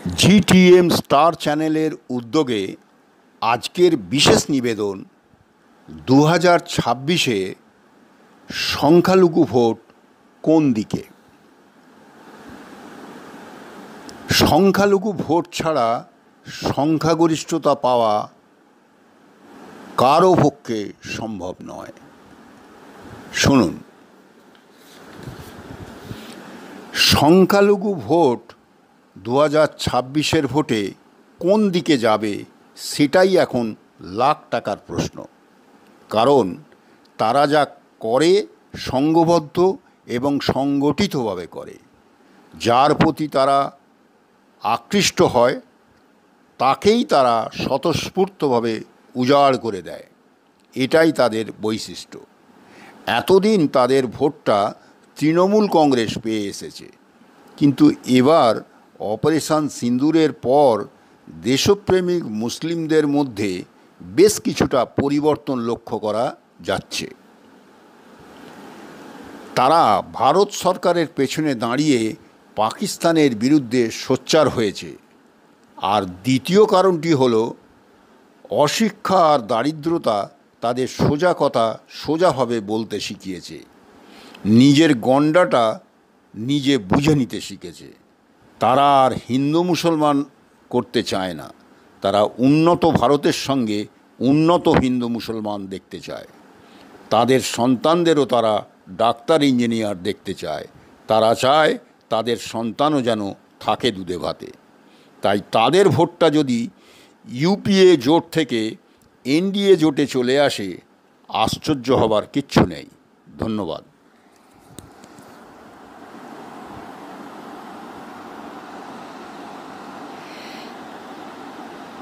GTM star চ্যানেলের উদ্যোগে আজকের বিশেষ নিবেদন 2026-এ সংখ্যালঘু ভোট কোন দিকে। সংখ্যালঘু ভোট ছাড়া সংখ্যাগরিষ্ঠতা পাওয়া কারও পক্ষে সম্ভব নয়। শুনুন, সংখ্যালঘু ভোট 2026-এর ভোটে কোন দিকে যাবে সেটাই এখন লাখ টাকার প্রশ্ন। কারণ তারা যা করে সংঘবদ্ধ এবং সংগঠিতভাবে করে, যার প্রতি তারা আকৃষ্ট হয় তাকেই তারা স্বতঃস্ফূর্তভাবে উজাড় করে দেয়। এটাই তাদের বৈশিষ্ট্য। এতদিন তাদের ভোটটা তৃণমূল কংগ্রেস পেয়ে এসেছে, কিন্তু এবার অপারেশন সিন্দুরের পর দেশপ্রেমিক মুসলিমদের মধ্যে বেশ কিছুটা পরিবর্তন লক্ষ্য করা যাচ্ছে। তারা ভারত সরকারের পেছনে দাঁড়িয়ে পাকিস্তানের বিরুদ্ধে সোচ্চার হয়েছে। আর দ্বিতীয় কারণটি হলো অশিক্ষা আর দারিদ্রতা তাদের সোজা কথা সোজাভাবে বলতে শিখিয়েছে। নিজের গণ্ডাটা নিজে বুঝে নিতে শিখেছে। তারা আর হিন্দু মুসলমান করতে চায় না, তারা উন্নত ভারতের সঙ্গে উন্নত হিন্দু মুসলমান দেখতে চায়। তাদের সন্তানদেরও তারা ডাক্তার ইঞ্জিনিয়ার দেখতে চায়। তারা চায় তাদের সন্তানও যেন থাকে দুধে ভাতে। তাই তাদের ভোটটা যদি ইউপিএ জোট থেকে এনডিএ জোটে চলে আসে, আশ্চর্য হবার কিচ্ছু নেই। ধন্যবাদ।